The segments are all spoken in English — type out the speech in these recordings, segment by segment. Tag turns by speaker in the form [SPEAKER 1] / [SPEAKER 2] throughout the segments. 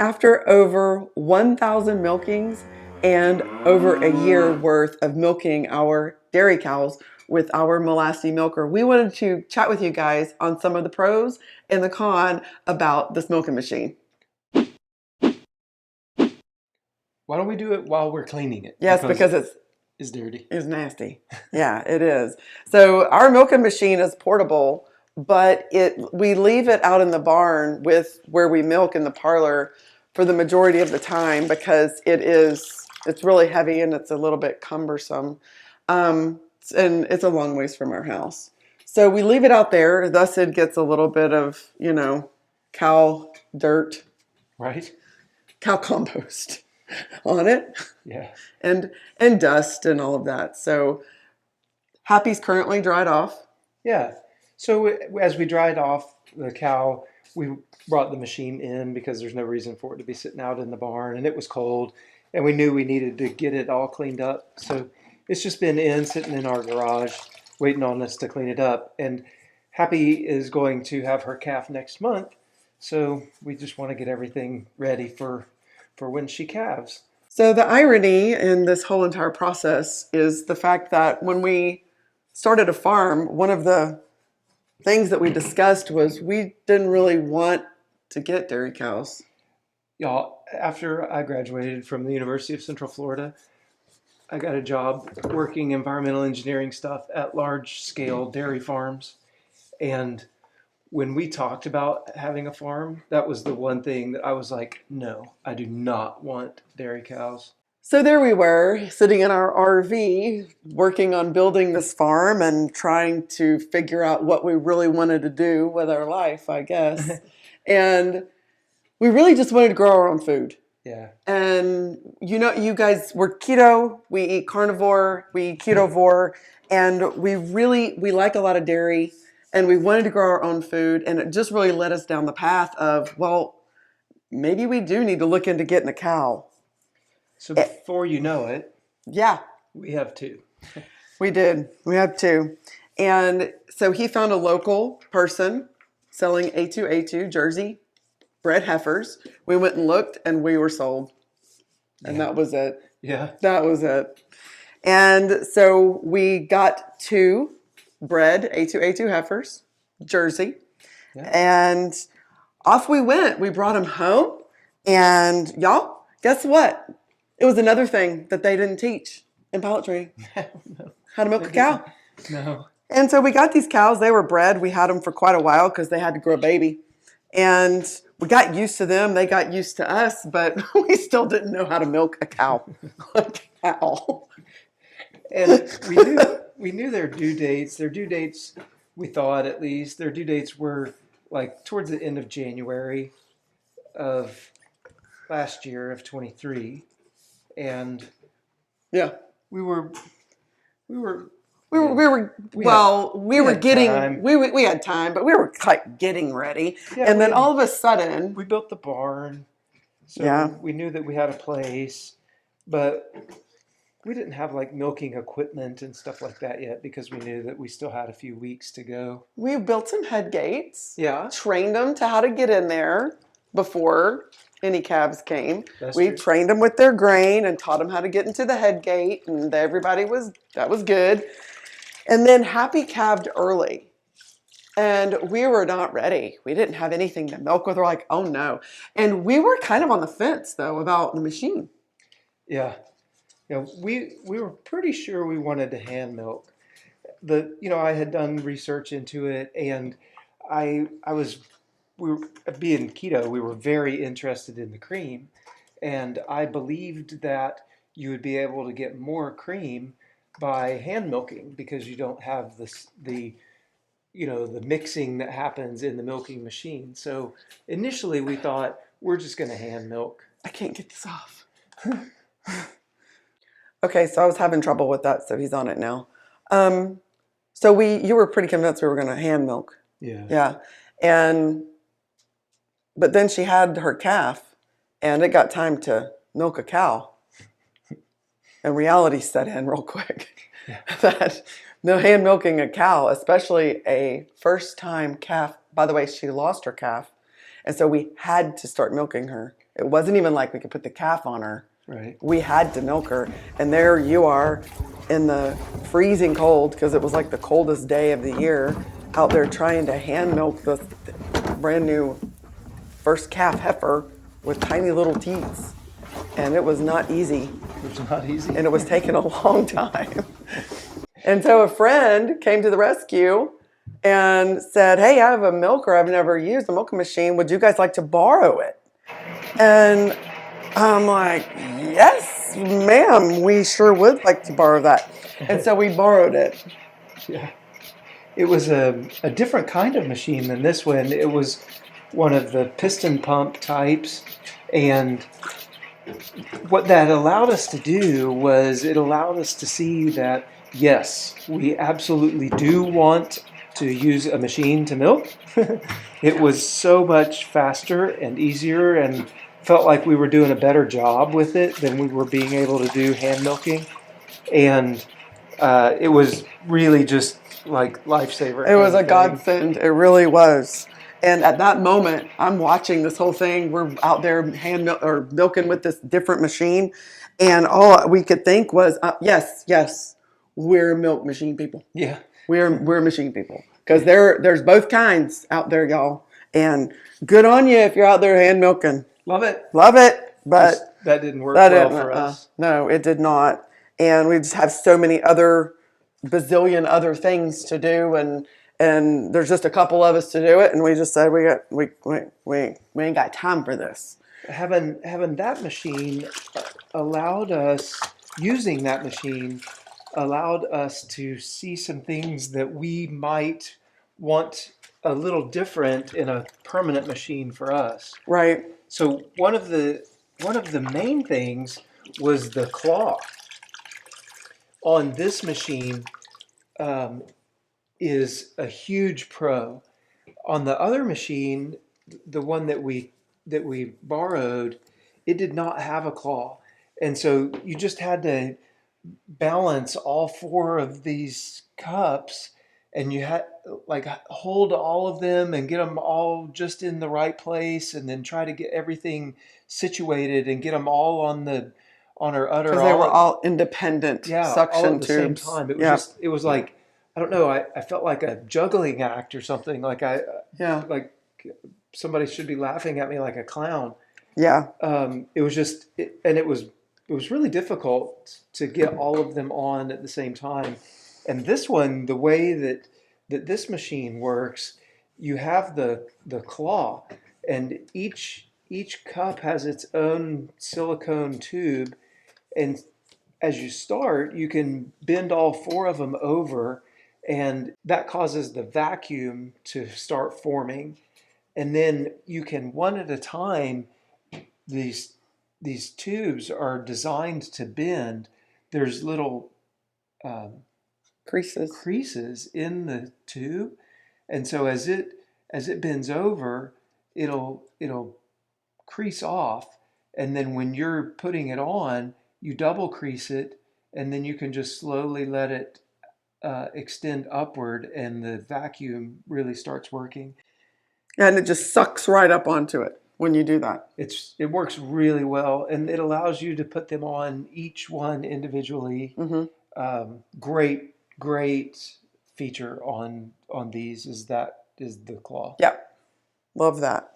[SPEAKER 1] After over 1,000 milkings and over a year worth of milking our dairy cows with our Melasty Milker, we wanted to chat with you guys on some of the pros and the con about this milking machine.
[SPEAKER 2] Why don't we do it while we're cleaning it?
[SPEAKER 1] Yes, because
[SPEAKER 2] It's dirty.
[SPEAKER 1] it's nasty. Yeah, it is. So our milking machine is portable, but we leave it out in the barn with where we milk in the parlor for the majority of the time because it's really heavy and it's a little bit cumbersome. Um, and it's a long ways from our house. So we leave it out there, thus it gets a little bit of, cow dirt,
[SPEAKER 2] Right?
[SPEAKER 1] cow compost on it
[SPEAKER 2] Yeah.
[SPEAKER 1] and and dust and all of that. So Happy's currently dried off.
[SPEAKER 2] Yeah. So as we dried off the cow, we brought the machine in because there's no reason for it to be sitting out in the barn, and it was cold, and we knew we needed to get it all cleaned up. So it's just been sitting in our garage, waiting on us to clean it up. And Happy is going to have her calf next month, so we just want to get everything ready for when she calves.
[SPEAKER 1] So the irony in this whole entire process is the fact that when we started a farm, one of the things that we discussed was we didn't really want to get dairy cows.
[SPEAKER 2] Y'all, after I graduated from the University of Central Florida, I got a job working environmental engineering stuff at large scale dairy farms. And when we talked about having a farm, that was the one thing that I was like, no, I do not want dairy cows.
[SPEAKER 1] So there we were, sitting in our RV, working on building this farm and trying to figure out what we really wanted to do with our life, I guess. And we really just wanted to grow our own food.
[SPEAKER 2] Yeah.
[SPEAKER 1] And you guys, we're keto, we eat carnivore, we eat ketovore, and we like a lot of dairy, and we wanted to grow our own food, and it just really led us down the path of, well, maybe we do need to look into getting a cow.
[SPEAKER 2] So before you know it,
[SPEAKER 1] Yeah,
[SPEAKER 2] we have two.
[SPEAKER 1] we did. We had two. And so he found a local person selling A2A2 Jersey bred heifers. We went and looked and we were sold. And
[SPEAKER 2] Yeah.
[SPEAKER 1] that was it.
[SPEAKER 2] Yeah.
[SPEAKER 1] That was it. And so we got two bred A2A2 heifers, Jersey.
[SPEAKER 2] Yeah.
[SPEAKER 1] And off we went. We brought them home. And y'all, guess what? It was another thing that they didn't teach in pilot training.
[SPEAKER 2] No,
[SPEAKER 1] How to milk a cow.
[SPEAKER 2] no.
[SPEAKER 1] And so we got these cows. They were bred. We had them for quite a while because they had to grow a baby. And we got used to them. They got used to us, but we still didn't know how to milk a cow like, at all.
[SPEAKER 2] And we knew their due dates. Their due dates, we thought at least, their due dates were like towards the end of January of last year of 23. And
[SPEAKER 1] Yeah.
[SPEAKER 2] we were
[SPEAKER 1] We were
[SPEAKER 2] we
[SPEAKER 1] we were
[SPEAKER 2] had
[SPEAKER 1] getting
[SPEAKER 2] time.
[SPEAKER 1] we had time, but we were like getting ready.
[SPEAKER 2] Yeah,
[SPEAKER 1] And then all of a sudden,
[SPEAKER 2] we built the barn, so
[SPEAKER 1] Yeah.
[SPEAKER 2] we knew that we had a place, but we didn't have like milking equipment and stuff like that yet because we knew that we still had a few weeks to go.
[SPEAKER 1] we built some head gates,
[SPEAKER 2] Yeah,
[SPEAKER 1] trained them to how to get in there before any calves came.
[SPEAKER 2] that's
[SPEAKER 1] We
[SPEAKER 2] true.
[SPEAKER 1] trained them with their grain and taught them how to get into the head gate, and that was good. And then Happy calved early, and we were not ready. We didn't have anything to milk with. We're like, oh no. And we were kind of on the fence though about the machine.
[SPEAKER 2] Yeah, we were pretty sure we wanted to hand milk. I had done research into it, and I was we were being keto. We were very interested in the cream, and I believed that you would be able to get more cream by hand milking because you don't have the mixing that happens in the milking machine. So initially we thought we're just going to hand milk.
[SPEAKER 1] I can't get this off. Okay, so I was having trouble with that, so he's on it now. So you were pretty convinced we were going to hand milk.
[SPEAKER 2] Yeah.
[SPEAKER 1] Yeah. But then she had her calf, and it got time to milk a cow. And reality set in real quick.
[SPEAKER 2] Yeah.
[SPEAKER 1] That no hand milking a cow, especially a first time calf. By the way, she lost her calf. And so we had to start milking her. It wasn't even like we could put the calf on her.
[SPEAKER 2] Right.
[SPEAKER 1] We had to milk her. And there you are in the freezing cold, because it was like the coldest day of the year, out there trying to hand milk this brand new first calf heifer with tiny little teats. And it was not easy.
[SPEAKER 2] It was not easy.
[SPEAKER 1] And it was taking a long time. And so a friend came to the rescue and said, hey, I have a milker I've never used, a milking machine. Would you guys like to borrow it? And I'm like, yes, ma'am, we sure would like to borrow that. And so we borrowed it.
[SPEAKER 2] Yeah. It was a different kind of machine than this one. It was one of the piston pump types. And what that allowed us to do was it allowed us to see that, yes, we absolutely do want to use a machine to milk. It was so much faster and easier, and felt like we were doing a better job with it than we were being able to do hand milking. And it was really just like lifesaver.
[SPEAKER 1] It was a godsend. It really was. And at that moment, I'm watching this whole thing. We're out there milking with this different machine, and all we could think was, yes, we're milk machine people.
[SPEAKER 2] Yeah,
[SPEAKER 1] we're machine people, because there's both kinds out there, y'all. And good on you if you're out there hand milking.
[SPEAKER 2] Love it.
[SPEAKER 1] But
[SPEAKER 2] that didn't work well for us.
[SPEAKER 1] No, it did not. And we just have so many bazillion other things to do, and there's just a couple of us to do it, and we just said we ain't got time for this.
[SPEAKER 2] Having that machine using that machine allowed us to see some things that we might want a little different in a permanent machine for us.
[SPEAKER 1] Right.
[SPEAKER 2] So one of the main things was the claw. On this machine is a huge pro. On the other machine, the one that we borrowed, it did not have a claw. And so you just had to balance all four of these cups, and you had like hold all of them and get them all just in the right place, and then try to get everything situated and get them all on our udder.
[SPEAKER 1] Because they were all independent suction
[SPEAKER 2] all at the
[SPEAKER 1] tubes.
[SPEAKER 2] Same time. It was it was like, I don't know, I felt like a juggling act or something. Like like somebody should be laughing at me like a clown.
[SPEAKER 1] Yeah.
[SPEAKER 2] It was just, and it was really difficult to get all of them on at the same time. And this one, the way that this machine works, you have the claw, and each cup has its own silicone tube, and as you start, you can bend all four of them over, and that causes the vacuum to start forming. And then you can, one at a time, these tubes are designed to bend. There's little creases in the tube, and so as it bends over, it'll crease off, and then when you're putting it on, you double crease it, and then you can just slowly let it extend upward, and the vacuum really starts working.
[SPEAKER 1] And it just sucks right up onto it when you do that.
[SPEAKER 2] It works really well, and it allows you to put them on each one individually. Mm-hmm. Great feature on these is the claw.
[SPEAKER 1] Yeah, love that.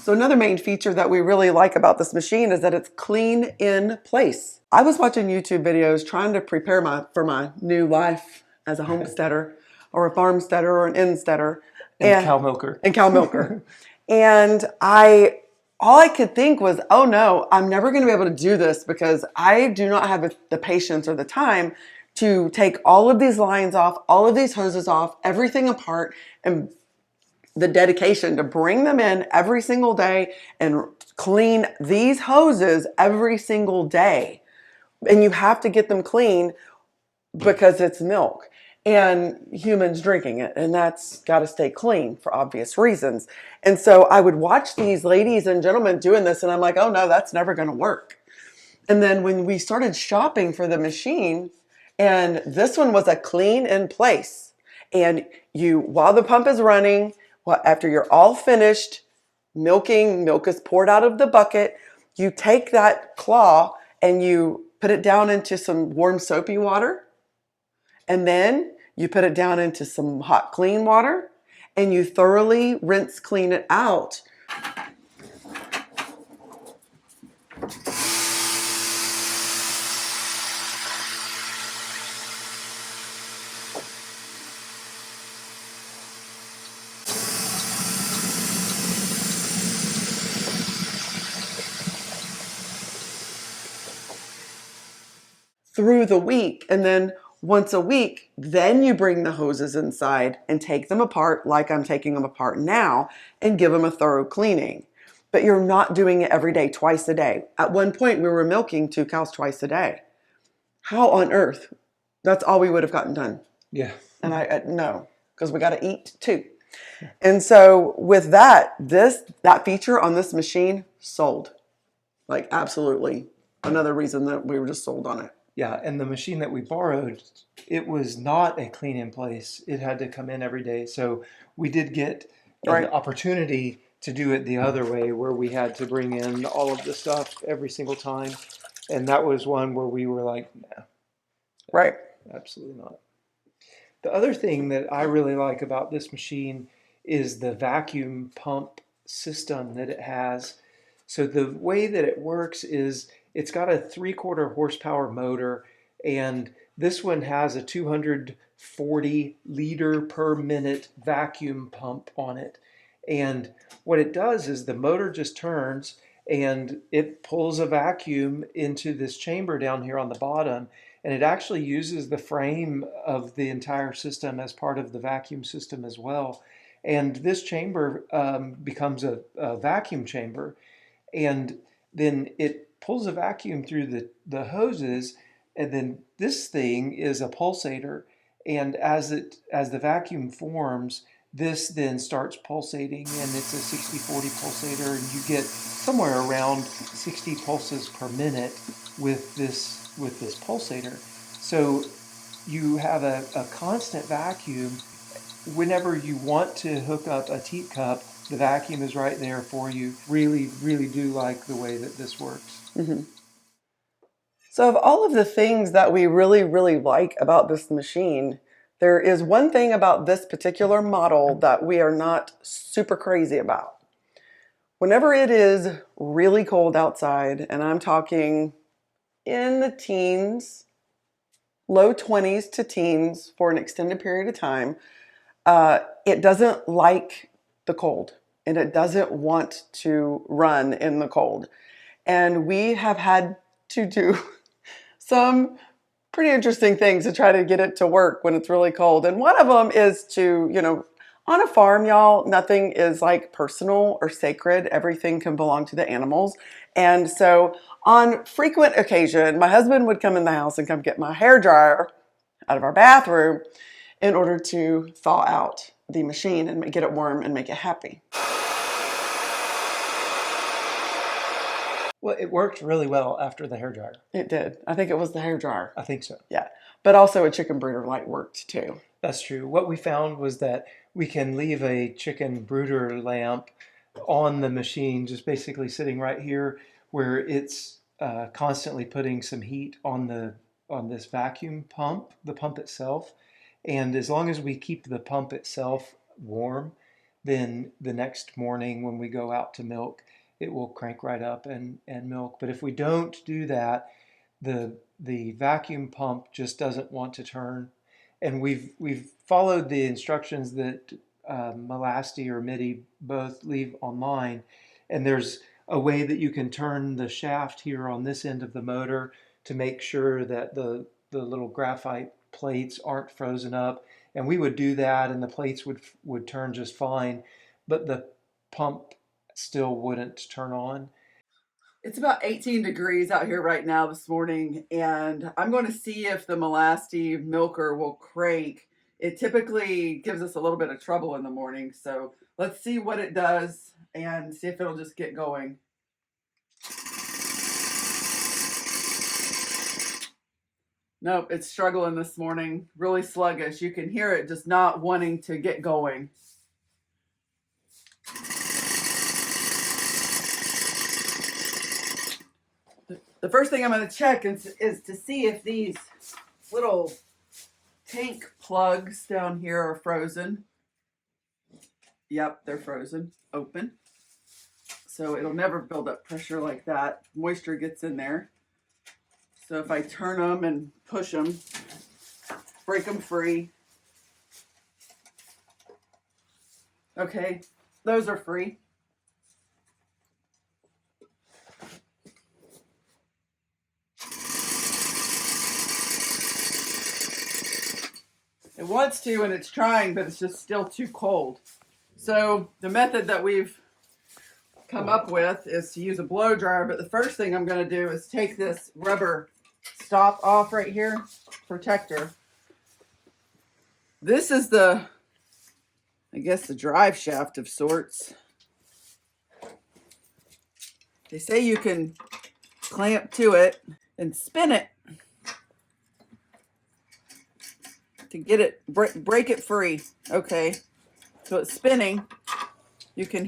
[SPEAKER 1] So another main feature that we really like about this machine is that it's clean in place. I was watching YouTube videos trying to prepare for my new life as a homesteader or a farmsteader or an insteader.
[SPEAKER 2] And cow milker.
[SPEAKER 1] And cow milker. And all I could think was, oh no, I'm never going to be able to do this because I do not have the patience or the time to take all of these lines off, all of these hoses off, everything apart, and the dedication to bring them in every single day and clean these hoses every single day. And you have to get them clean because it's milk. and humans drinking it. And that's got to stay clean for obvious reasons. And so I would watch these ladies and gentlemen doing this, and I'm like, oh no, that's never going to work. And then when we started shopping for the machine, and this one was a clean in place, and you, while the pump is running, after you're all finished milking, milk is poured out of the bucket, you take that claw and you put it down into some warm soapy water, and then you put it down into some hot clean water, and you thoroughly rinse clean it out. Through the week, and then once a week, then you bring the hoses inside and take them apart like I'm taking them apart now and give them a thorough cleaning. But you're not doing it every day, twice a day. At one point, we were milking 2 cows twice a day. How on earth? That's all we would have gotten done.
[SPEAKER 2] Yeah.
[SPEAKER 1] And I no, because we got to eat too. And so with that, that feature on this machine sold. Like absolutely. Another reason that we were just sold on it.
[SPEAKER 2] Yeah, and the machine that we borrowed, it was not a clean in place. It had to come in every day. So we did get an opportunity to do it the other way, where we had to bring in all of the stuff every single time. And that was one where we were like, nah,
[SPEAKER 1] Right.
[SPEAKER 2] absolutely not. The other thing that I really like about this machine is the vacuum pump system that it has. So the way that it works is it's got a 3/4 horsepower motor, and this one has a 240 liter per minute vacuum pump on it. And what it does is the motor just turns and it pulls a vacuum into this chamber down here on the bottom, and it actually uses the frame of the entire system as part of the vacuum system as well. And this chamber becomes a vacuum chamber, and then it pulls a vacuum through the hoses, and then this thing is a pulsator, and as the vacuum forms, this then starts pulsating, and it's a 60/40 pulsator, and you get somewhere around 60 pulses per minute with this pulsator. So you have a constant vacuum. Whenever you want to hook up a teacup, the vacuum is right there for you. Really, really do like the way that this works.
[SPEAKER 1] Mm-hmm. So of all of the things that we really, really like about this machine, there is one thing about this particular model that we are not super crazy about. Whenever it is really cold outside, and I'm talking in the teens, low 20s to teens for an extended period of time, it doesn't like the cold, and it doesn't want to run in the cold. And we have had to do some pretty interesting things to try to get it to work when it's really cold. And one of them is to, on a farm, y'all, nothing is like personal or sacred. Everything can belong to the animals. And so on frequent occasion, my husband would come in the house and come get my hair dryer out of our bathroom in order to thaw out the machine and get it warm and make it happy.
[SPEAKER 2] Well, it worked really well after the hairdryer.
[SPEAKER 1] It did. I think it was the hair dryer.
[SPEAKER 2] I think so.
[SPEAKER 1] Yeah. But also a chicken brooder light worked too.
[SPEAKER 2] That's true. What we found was that we can leave a chicken brooder lamp on the machine, just basically sitting right here, where it's constantly putting some heat on this vacuum pump, the pump itself. And as long as we keep the pump itself warm, then the next morning when we go out to milk, it will crank right up and milk. But if we don't do that, the vacuum pump just doesn't want to turn. And we've followed the instructions that Melasty or MIDI both leave online, and there's a way that you can turn the shaft here on this end of the motor to make sure that the little graphite plates aren't frozen up. And we would do that, and the plates would turn just fine, but the pump still wouldn't turn on.
[SPEAKER 1] It's about 18 degrees out here right now this morning, and I'm going to see if the Melasty Milker will crank It typically gives us a little bit of trouble in the morning. So let's see what it does and see if it'll just get going. Nope, it's struggling this morning. Really sluggish. You can hear it just not wanting to get going. The first thing I'm going to check is to see if these little tank plugs down here are frozen. Yep, they're frozen, open. So it'll never build up pressure like that. Moisture gets in there. So if I turn them and push them, break them free. Okay, those are free. It wants to and it's trying, but it's just still too cold. So the method that we've come up with is to use a blow dryer, but the first thing I'm going to do is take this rubber stop off right here, protector. This is the, I guess, the drive shaft of sorts. They say you can clamp to it and spin it to get it, break it free. Okay, so it's spinning. You can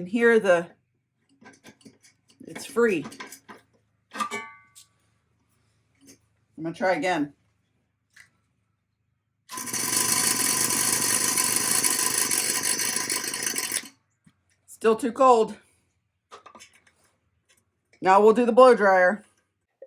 [SPEAKER 1] hear it's free. I'm gonna try again. Still too cold. Now we'll do the blow dryer.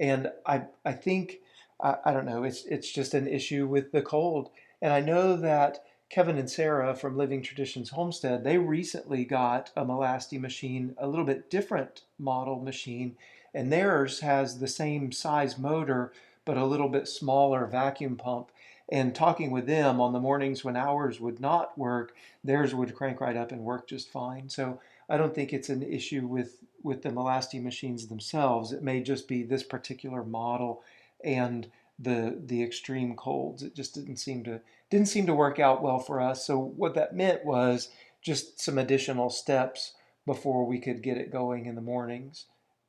[SPEAKER 2] And I think, I don't know, it's just an issue with the cold. And I know that Kevin and Sarah from Living Traditions Homestead, they recently got a Melasty machine, a little bit different model machine, and theirs has the same size motor, but a little bit smaller vacuum pump. And talking with them on the mornings when ours would not work, theirs would crank right up and work just fine. So I don't think it's an issue with the Melasty machines themselves. It may just be this particular model and the extreme colds. It just didn't seem to work out well for us. So what that meant was just some additional steps before we could get it going in the mornings,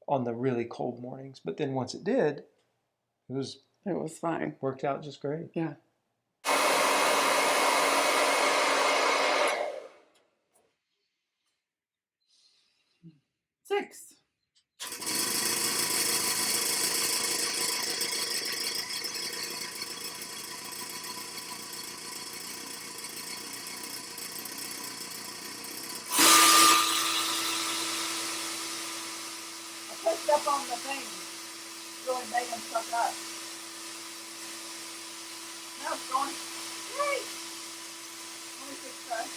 [SPEAKER 2] on the really cold mornings. But then once it did, it
[SPEAKER 1] was fine.
[SPEAKER 2] Worked out just great.
[SPEAKER 1] Yeah. Six. I pushed up on the thing. Really made them suck up. Now it's going. Yay! Only 6 tries.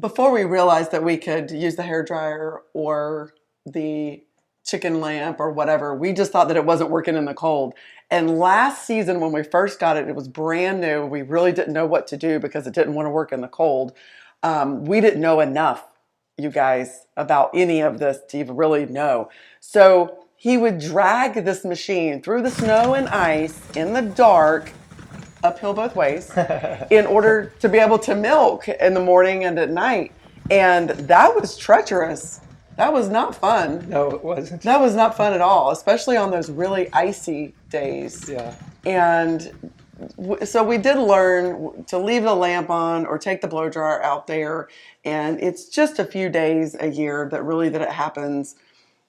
[SPEAKER 1] Before we realized that we could use the hair dryer or the chicken lamp or whatever, we just thought that it wasn't working in the cold. And last season when we first got it, it was brand new. We really didn't know what to do because it didn't want to work in the cold. We didn't know enough, you guys, about any of this to even really know. So he would drag this machine through the snow and ice in the dark, uphill both ways, in order to be able to milk in the morning and at night. And that was treacherous. That was not fun.
[SPEAKER 2] No, it wasn't.
[SPEAKER 1] That was not fun at all, especially on those really icy days.
[SPEAKER 2] Yeah.
[SPEAKER 1] And so we did learn to leave the lamp on or take the blow dryer out there. And it's just a few days a year that it happens.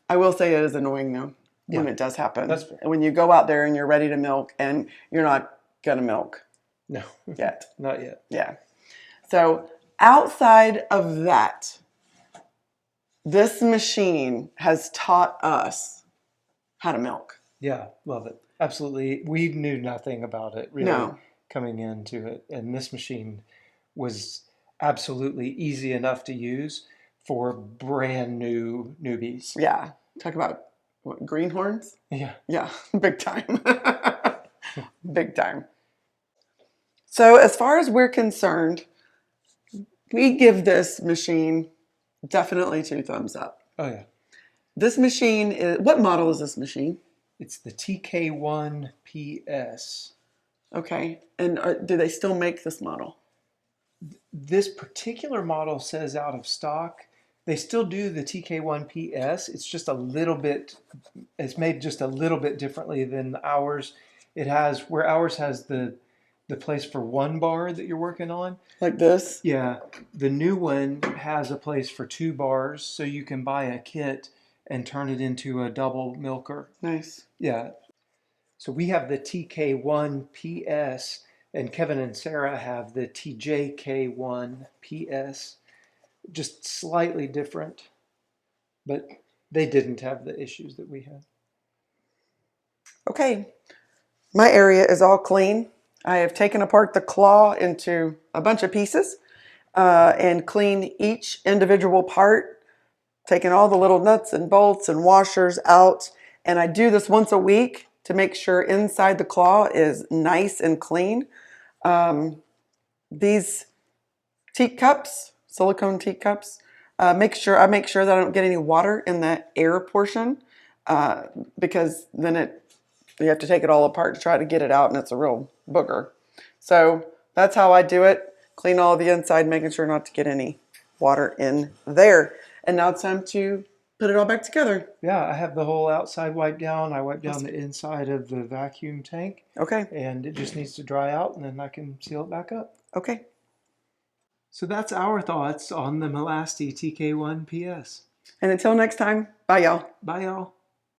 [SPEAKER 1] I will say it is annoying though when it does happen.
[SPEAKER 2] That's fair.
[SPEAKER 1] When you go out there and you're ready to milk and you're not gonna milk.
[SPEAKER 2] No.
[SPEAKER 1] Yet.
[SPEAKER 2] Not yet.
[SPEAKER 1] Yeah. So outside of that, this machine has taught us how to milk.
[SPEAKER 2] Yeah, love it. Absolutely. We knew nothing about it really coming into it. And this machine was absolutely easy enough to use for brand new newbies.
[SPEAKER 1] Yeah. Talk about greenhorns?
[SPEAKER 2] Yeah.
[SPEAKER 1] Yeah, big time. Big time. So as far as we're concerned, we give this machine definitely 2 thumbs up.
[SPEAKER 2] Oh yeah.
[SPEAKER 1] This machine is, what model is this machine?
[SPEAKER 2] It's the TK1 PS.
[SPEAKER 1] Okay. And do they still make this model?
[SPEAKER 2] This particular model says out of stock. They still do the TK1 PS. It's just a little bit, it's made just a little bit differently than ours. It has, where ours has the place for one bar that you're working on.
[SPEAKER 1] Like this?
[SPEAKER 2] Yeah, the new one has a place for 2 bars, so you can buy a kit and turn it into a double milker.
[SPEAKER 1] Nice.
[SPEAKER 2] Yeah, so we have the TK1 PS, and Kevin and Sarah have the TJK1 PS. Just slightly different, but they didn't have the issues that we had.
[SPEAKER 1] Okay. My area is all clean. I have taken apart the claw into a bunch of pieces and cleaned each individual part, taking all the little nuts and bolts and washers out. And I do this once a week to make sure inside the claw is nice and clean. These teak cups, silicone teak cups, I make sure that I don't get any water in the air portion because then you have to take it all apart to try to get it out, and it's a real booger. So that's how I do it. Clean all the inside, making sure not to get any water in there. And now it's time to put it all back together.
[SPEAKER 2] Yeah, I have the whole outside wiped down. I wiped down the inside of the vacuum tank,
[SPEAKER 1] Okay.
[SPEAKER 2] and it just needs to dry out, and then I can seal it back up.
[SPEAKER 1] Okay.
[SPEAKER 2] So that's our thoughts on the Melasty TK1 PS.
[SPEAKER 1] And until next time, bye y'all.
[SPEAKER 2] Bye, y'all.